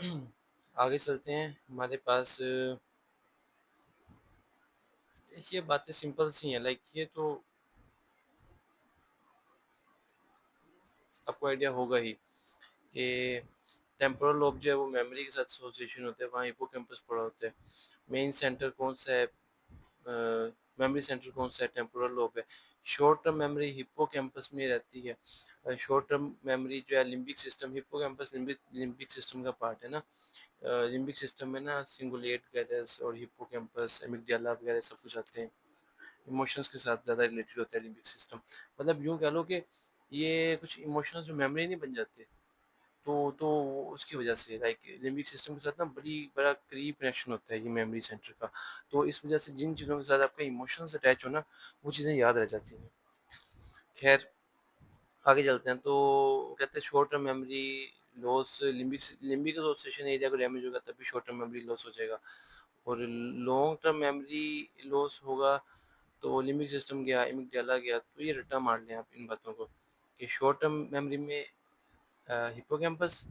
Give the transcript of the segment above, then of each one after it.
आगे चलते हैं। हमारे पास ये बातें सिंपल सी हैं, लाइक ये तो आपको आइडिया होगा ही कि टेम्पोरल लोब जो है वो मेमोरी के साथ एसोसिएशन होता है, वहाँ हिप्पोकैम्पस पड़ा होता है। मेन सेंटर कौन सा है, मेमोरी सेंटर कौन सा है, टेम्पोरल लोब है। शॉर्ट टर्म मेमोरी हिप्पोकैम्पस में रहती है। शॉर्ट टर्म मेमोरी जो है limbic system, hippocampus limbic system का पार्ट है ना। लिम्बिक सिस्टम में ना सिंगुलेट गैरस और हिप्पोकैम्पस एमिगडाला वगैरह सब कुछ आते हैं। इमोशंस के साथ ज़्यादा रिलेटेड होता है लिम्बिक सिस्टम। मतलब यूँ कह लो कि ये कुछ इमोशंस जो मेमोरी नहीं बन जाते, तो उसकी वजह से लाइक लिम्बिक सिस्टम के साथ ना बड़ा करीब कनेक्शन होता है ये मेमोरी सेंटर का। तो इस वजह से जिन चीज़ों के साथ आपका इमोशंस अटैच हो ना, वो चीज़ें याद रह जाती हैं। खैर, आगे चलते हैं। तो कहते हैं short term memory loss, limbic association area को डैमेज होगा तभी शॉर्ट टर्म मेमोरी लॉस हो जाएगा। और लॉन्ग टर्म मेमोरी लॉस होगा तो लिम्बिक सिस्टम गया, एमिगडाला गया। तो ये रट्टा मार लें आप इन बातों को कि शॉर्ट टर्म मेमोरी में हिप्पोकैम्पस,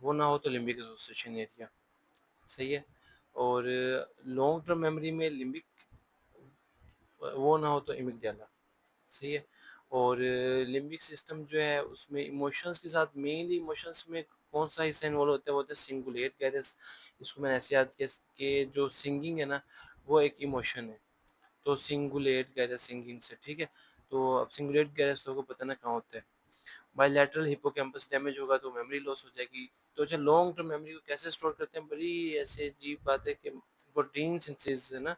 वो ना हो तो लिम्बिक एसोसिएशन एरिया, सही है। और लॉन्ग टर्म मेमोरी में लिम्बिक, वो ना हो तो एमिगडाला, सही है। और लिम्बिक सिस्टम जो है उसमें इमोशंस के साथ, मेनली इमोशंस में कौन सा हिस्सा इन्वॉल्व होता है, वो होता है सिंगुलेट गैरस। इसको मैंने ऐसे याद किया कि जो सिंगिंग है ना, वो एक इमोशन है। तो सिंगुलेट गैरस सिंगिंग से, ठीक है। तो अब सिंगुलेट गैरस लोगों को पता ना कहाँ होता है। बायलैटरल हिप्पोकैम्पस डैमेज होगा तो मेमोरी लॉस हो जाएगी। तो अच्छा, लॉन्ग टर्म मेमोरी को कैसे स्टोर करते हैं, बड़ी ऐसे अजीब बात है कि प्रोटीन सिंथेसिस है ना।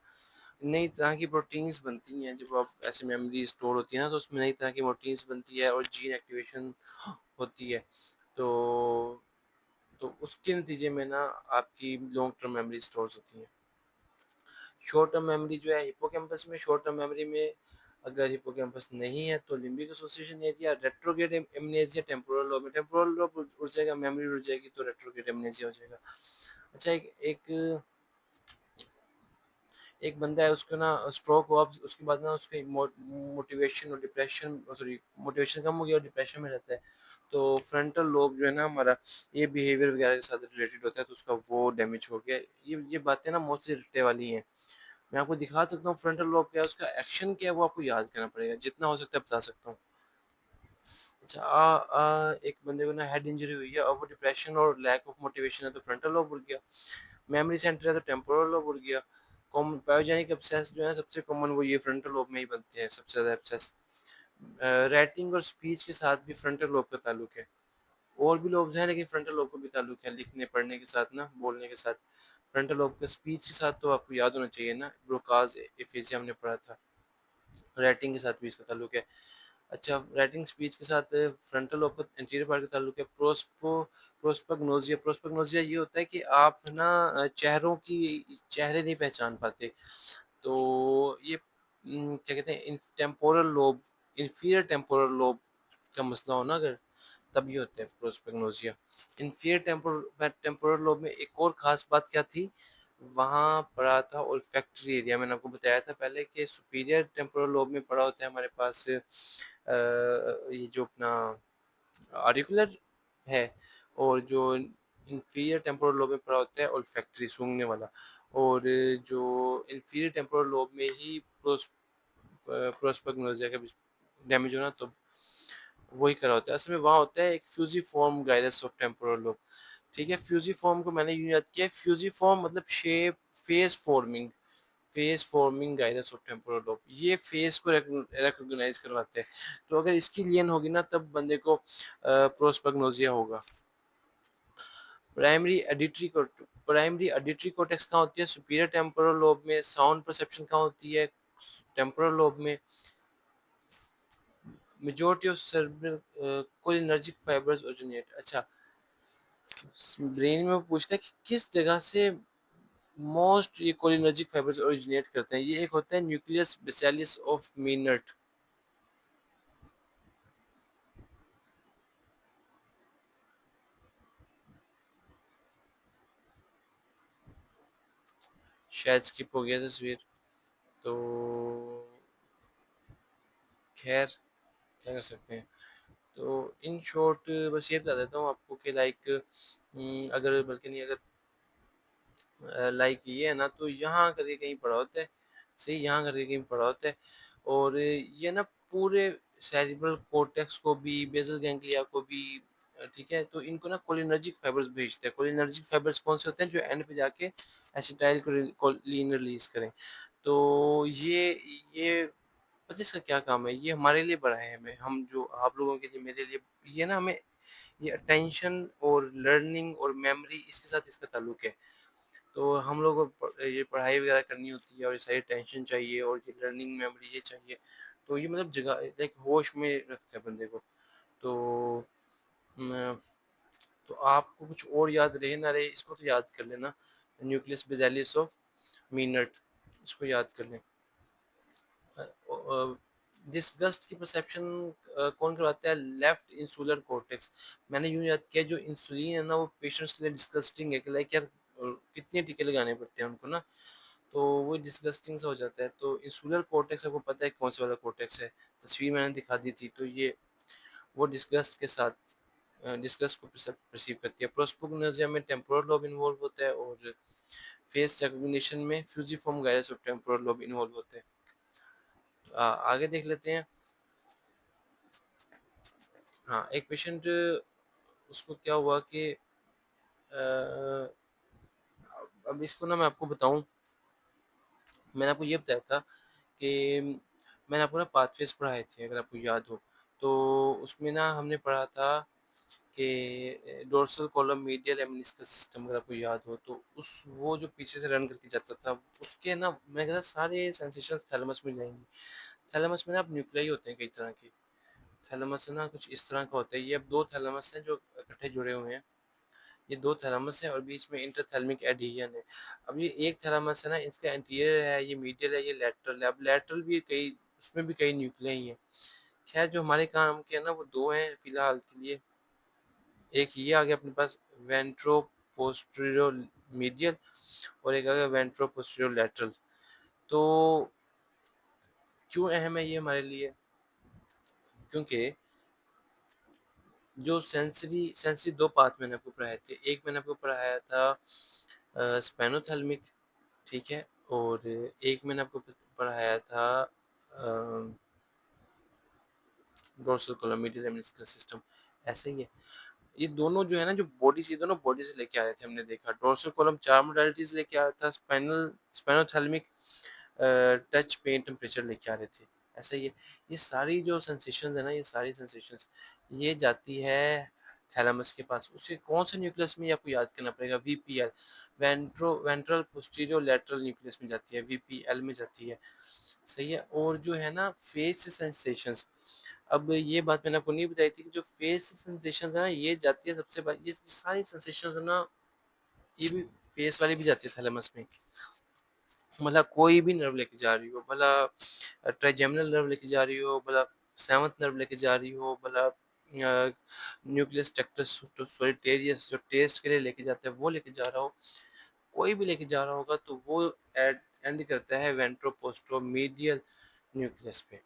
नई तरह की प्रोटीन्स बनती हैं जब आप ऐसे मेमोरी स्टोर होती है ना, तो उसमें नई तरह की प्रोटीन्स बनती है और जीन एक्टिवेशन होती है। तो उसके नतीजे में ना आपकी लॉन्ग टर्म मेमोरी स्टोर्स होती हैं। शॉर्ट टर्म मेमोरी जो है हिप्पोकैम्पस में, शॉर्ट टर्म मेमोरी में अगर हिप्पोकैम्पस नहीं है तो limbic association area, retrograde amnesia temporal lobe में, टेम्पोरल लोब उड़ जाएगा, मेमोरी उड़ जाएगी तो रेट्रोग्रेड एमनेसिया हो जाएगा। अच्छा, एक एक एक बंदा है, उसको ना स्ट्रोक हुआ, उसके बाद ना उसके मोटिवेशन और डिप्रेशन, सॉरी, मोटिवेशन कम हो गया और डिप्रेशन में रहता है। तो फ्रंटल लोब जो है ना हमारा, ये बिहेवियर वगैरह के साथ रिलेटेड होता है, तो उसका वो डैमेज हो गया। ये बातें ना मोस्टली रट्टे वाली हैं। मैं आपको दिखा सकता हूँ फ्रंटल लोब क्या है, उसका एक्शन क्या है वो आपको याद करना पड़ेगा, जितना हो सकता है बता सकता हूँ। अच्छा, एक बंदे को ना हेड इंजरी हुई है और वो डिप्रेशन और लैक ऑफ मोटिवेशन है, तो फ्रंटल लोब उड़ गया। मेमोरी सेंटर है तो टेम्पोरल लोब उड़ गया। पायोजेनिक एब्सेस जो है सबसे कॉमन, वो ये फ्रंटल लोब में ही बनते हैं सबसे ज़्यादा एब्सेस। राइटिंग और स्पीच के साथ भी फ्रंटल लोब का ताल्लुक है। और भी लोब्स हैं लेकिन फ्रंटल लोब को भी ताल्लुक है, लिखने पढ़ने के साथ ना, बोलने के साथ। फ्रंटल लोब का स्पीच के साथ तो आपको याद होना चाहिए ना, ब्रोकाज एफेसिया हमने पढ़ा था। राइटिंग के साथ भी इसका ताल्लुक है। अच्छा, राइटिंग स्पीच के साथ फ्रंटल लोब का एंटीरियर पार्ट का ताल्लुक है। प्रोस्पगनोसिया ये होता है कि आप ना चेहरों की, चेहरे नहीं पहचान पाते। तो ये क्या कहते हैं, temporal lobe, inferior temporal lobe का मसला हो ना अगर, तब ये होता है प्रोस्पेगनोसिया। इंफीरियर टेम्पोरल लोब में एक और ख़ास बात क्या थी, वहाँ पड़ा था ओल्फैक्टरी एरिया। मैंने आपको बताया था पहले कि सुपीरियर टेम्पोरल लोब में पड़ा होता है हमारे पास ये जो अपना ऑरिकुलर है, और जो इंफीरियर टेम्पोरल लोब में पड़ा होता है ओल्फैक्टरी, सूंघने वाला। और जो इंफीरियर टेम्पोरल लोब में ही प्रोस्पेगनोसिया का डैमेज होना, तो वही करा होता है। असल में वहाँ होता है एक fusiform gyrus of temporal lobe, ठीक है। फ्यूजिफॉर्म को मैंने यूँ याद किया, फ्यूजिफॉर्म मतलब shape, face forming gyrus of temporal lobe, ये फेस को रिकॉग्नाइज करवाते हैं। तो अगर इसकी लियन होगी ना तब बंदे को प्रोस्पेगनोसिया होगा। प्राइमरी एडिटरी प्राइमरी एडिटरी कॉर्टेक्स कहाँ होती है, सुपीरियर टेम्पोरल लोब में। साउंड परसेप्शन कहाँ होती है, टेम्पोरल लोब में। Majority of cerebral cholinergic fibres originate, अच्छा, ब्रेन में वो पूछता है कि किस जगह से मोस्ट ये कोलिनर्जिक फाइबर्स ओरिजिनेट करते हैं। ये एक होता है न्यूक्लियस बेसिलियस ऑफ मीनट, शायद स्किप हो गया तस्वीर। तो खैर, क्या कर सकते हैं। तो इन शॉर्ट बस ये बता देता हूँ आपको कि लाइक अगर बल्कि नहीं, अगर लाइक ये है ना, तो यहाँ करके कहीं पड़ा होता है, सही, यहाँ करके कहीं पड़ा होता है। और ये ना पूरे सेरिब्रल कॉर्टेक्स को भी, बेसल गैंग्लिया को भी, ठीक है, तो इनको ना कोलिनर्जिक फाइबर्स भेजते हैं। कोलिनर्जिक फाइबर्स कौन से होते हैं? जो एंड पे जाके एसिटाइल कोलिन रिलीज करें। तो ये पता है इसका क्या काम है? ये हमारे लिए बनाए हैं, हमें, हम जो आप लोगों के लिए, मेरे लिए, ये ना हमें, ये अटेंशन और लर्निंग और मेमोरी, इसके साथ इसका ताल्लुक है। तो हम लोग को ये पढ़ाई वगैरह करनी होती है और ये सारी टेंशन चाहिए और ये लर्निंग मेमोरी ये चाहिए। तो ये मतलब जगह लाइक होश में रखता है बंदे को। तो न, तो आपको कुछ और याद रहे ना रहे, इसको तो याद कर लेना, न्यूक्लियस बेसिलस ऑफ मीनट, इसको याद कर लें। डिस्गस्ट की परसेप्शन कौन करवाता है? Left insular cortex. मैंने यूं याद किया, जो इंसुलिन है ना, वो पेशेंट्स के लिए डिस्गस्टिंग है कि लाइक यार कितने टीके लगाने पड़ते हैं उनको ना, तो वो डिस्गस्टिंग सा हो जाता है। तो इंसुलर कॉर्टेक्स आपको पता है कौन सा वाला कॉर्टेक्स है? तस्वीर मैंने दिखा दी थी। तो ये वो डिस्गस्ट के साथ डिस्गस्ट को परसीव करती है। प्रोस्पोग्नोसिया में टेम्पोरल लोब इन्वॉल्व होता है और फेस रिकग्निशन में fusiform gyrus of temporal lobe involve होते हैं। आगे देख लेते हैं। हाँ, एक पेशेंट, उसको क्या हुआ कि अब इसको ना मैं आपको बताऊं, मैंने आपको ये बताया था कि मैंने आपको ना पाथवेज पढ़ाए थे, अगर आपको याद हो। तो उसमें ना हमने पढ़ा था कि डोर्सल कॉलम मीडियल एमनिस्कस सिस्टम, अगर आपको याद हो, तो उस वो जो पीछे से रन करके जाता था, उसके ना मैंने कहा था सारे सेंसेशंस थैलेमस में जाएंगे। थैलेमस में ना अब न्यूक्लियाई होते हैं कई तरह के। थैलेमस है ना कुछ इस तरह का होता है। ये अब दो थैलेमस हैं जो इकट्ठे जुड़े हुए हैं। ये दो थैलेमस है और बीच में इंटरथैलेमिक एडिशन है। अब ये एक थैलेमस है ना, इसका एंटीरियर है, ये मीडियल है, ये लेटरल है। अब लेटरल भी कई, उसमें भी कई न्यूक्लियाई हैं। खैर, जो हमारे काम के है ना, वो दो हैं फिलहाल के लिए। एक ये आ गया अपने पास वेंट्रो पोस्टीरियर मीडियल, और एक आ गया वेंट्रो पोस्टीरियर लेटरल। तो क्यों अहम है ये हमारे लिए? क्योंकि जो सेंसरी सेंसरी दो पाथ मैंने आपको पढ़ाए थे। एक मैंने आपको पढ़ाया था स्पेनोथैल्मिक, ठीक है, और एक मैंने आपको पढ़ाया था dorsal column medial hemisphere system. ऐसे ही है। ये दोनों जो है ना, जो बॉडी से, दोनों बॉडी से लेके आए थे, हमने देखा डोर्सल कॉलम चार मोडालिटीज लेके आया था, स्पाइनोथैलेमिक टच पेन टेम्परेचर लेके आ रहे थे। ऐसा ही है। ये सारी जो सेंसेशंस है ना, ये सारी सेंसेशंस ये जाती है थैलेमस के पास। उसके कौन से न्यूक्लियस में, ये आपको याद करना पड़ेगा, VPL, ventral posterior lateral nucleus में जाती है, वीपीएल में जाती है। सही है। और जो है ना फेस सेंसेशंस, अब ये बात मैंने आपको नहीं बताई थी कि जो फेस सेंसेशंस है ना, ये जाती है सबसे ये सारी सेंसेशंस है ना, ये भी फेस वाली भी जाती है थैलेमस में। मतलब कोई भी नर्व लेके जा रही हो, भला ट्राइजेमिनल नर्व लेके जा रही हो, भला सेवंथ नर्व लेके जा रही हो, भला न्यूक्लियस टेक्टस सोलिटेरियस जो टेस्ट के लिए लेके जाता है वो लेके जा रहा हो, कोई भी लेके जा रहा होगा, तो वो एंड करता है वेंट्रोपोस्टोमीडियल न्यूक्लियस पे।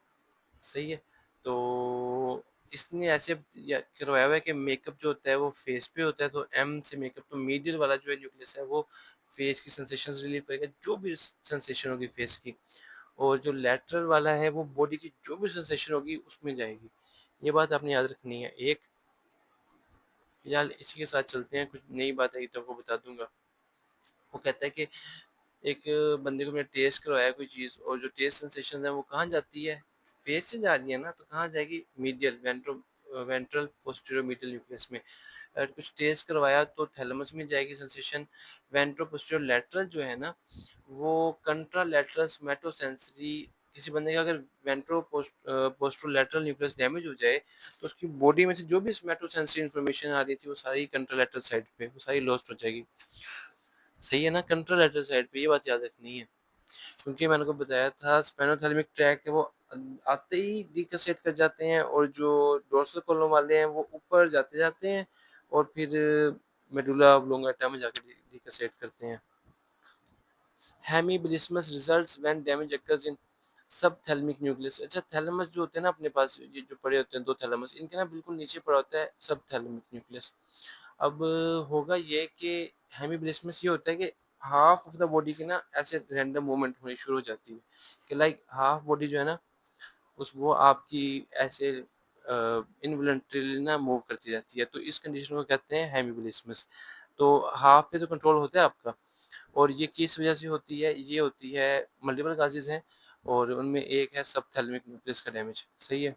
सही है। तो इसने ऐसे करवाया हुआ है कि मेकअप जो होता है वो फेस पे होता है, तो एम से मेकअप, तो मीडियल वाला जो है न्यूक्लियस है वो फेस की सेंसेशंस रिलीव करेगा, जो भी सेंसेशन होगी फेस की। और जो लेटरल वाला है वो बॉडी की जो भी सेंसेशन होगी उसमें जाएगी। ये बात आपने याद रखनी है। एक फिलहाल इसी के साथ चलते हैं, कुछ नई बात आई तो आपको बता दूंगा। वो कहता है कि एक बंदे को मैंने टेस्ट करवाया कोई चीज़, और जो टेस्ट सेंसेशन है वो कहाँ जाती है? फेस से जा रही है ना, तो कहाँ जाएगी? Medial ventral posterior medial nucleus में। अगर कुछ टेस्ट करवाया तो थैलेमस में जाएगी सेंसेशन। वेंट्रो पोस्टीरियर लेटरल जो है ना, वो कंट्रा लेटरल सोमैटोसेंसरी, किसी बंदे का अगर वेंट्रो पोस्टरोलेटरल न्यूक्लियस डैमेज हो जाए, तो उसकी बॉडी में से जो भी सोमैटोसेंसरी इन्फॉर्मेशन आ रही थी वो सारी कंट्रालेटरल साइड पे, वो सारी लॉस्ट हो जाएगी। सही है ना? कंट्रालेटरल साइड पे, ये बात याद रखनी है। क्योंकि मैंने को बताया था स्पेनोथैलेमिक ट्रैक है वो आते ही डिकसेट कर जाते हैं, और जो डोर्सल कॉलम वाले हैं वो ऊपर जाते जाते हैं और फिर मेडुला ऑब्लोंगेटा में जाकर डिकसेट करते हैं। Hemiballismus results when damage occurs in subthalamic nucleus. अच्छा, थैलेमस जो होते हैं ना अपने पास, ये जो पड़े होते हैं दो थैलेमस, इनके ना बिल्कुल नीचे पड़ा होता है सबथैलेमिक न्यूक्लियस। अब होगा ये कि हेमीब्लिस्मस ये होता है कि हाफ ऑफ द बॉडी की ना ऐसे रैंडम मूवमेंट होनी शुरू हो जाती है कि लाइक हाफ बॉडी जो है ना उस वो आपकी ऐसे इनवॉलंटरीली ना मूव करती रहती है, तो इस कंडीशन को कहते हैं हेमीब्लिस्मस। तो हाफ पे तो कंट्रोल होता है आपका, और ये किस वजह से होती है, ये होती है मल्टीपल काजेज हैं, और उनमें एक है सबथैलेमिक न्यूक्लियस का डैमेज। सही है।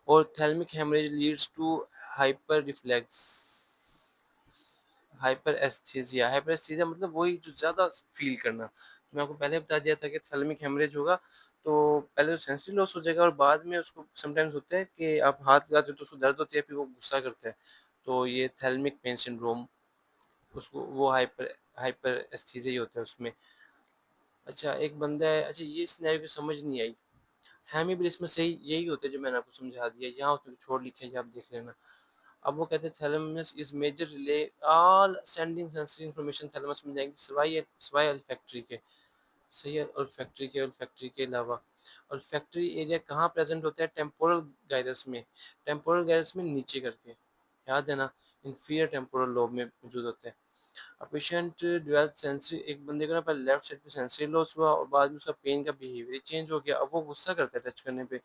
और thalamic haemorrhage leads to hyper reflex hyperaesthesia. Hyperaesthesia मतलब वही जो ज़्यादा फ़ील करना। मैं आपको पहले बता दिया था कि थैलेमिक हेमरेज होगा तो पहले तो सेंसिटिव लॉस हो जाएगा, और बाद में उसको समटाइम्स होता है कि आप हाथ लगाते हो तो उसको दर्द होती है, फिर वो गुस्सा करता है। तो ये थैलेमिक पेन सिंड्रोम, उसको वो हाइपर हाइपर एस्थीसिया ही होता है उसमें। अच्छा एक बंदा है, अच्छा ये सिनेरियो की समझ नहीं आई। हेमीब्लिस में सही यही होता है जो मैंने आपको समझा दिया, यहाँ उसने छोड़ लिखा है, ये आप देख लेना। अब वो कहते हैं thalamus is major relay all sending sensory information thalamus में जाएंगी सिवाय सिवाय olfactory के। सही है। olfactory के अलावा olfactory एरिया कहाँ प्रेजेंट होता है? टेम्पोरल गाइरस में। टेम्पोरल गाइरस में नीचे करके, याद है ना, इंफीरियर टेम्पोरल लोब में मौजूद होता है। पेशेंट डेवलप सेंसरी, एक बंदे को ना पहले लेफ्ट साइड पे सेंसरी लॉस हुआ और बाद में उसका पेन का बिहेवियर चेंज हो गया, अब वो गुस्सा करता है टच करने पे।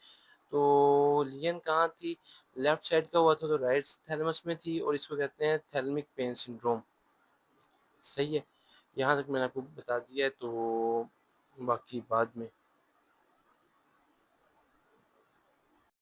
तो लियन कहाँ थी? लेफ्ट साइड का हुआ था तो राइट थैलेमस में थी, और इसको कहते हैं थैलेमिक पेन सिंड्रोम। सही है। यहाँ तक मैंने आपको बता दिया है, तो बाकी बाद में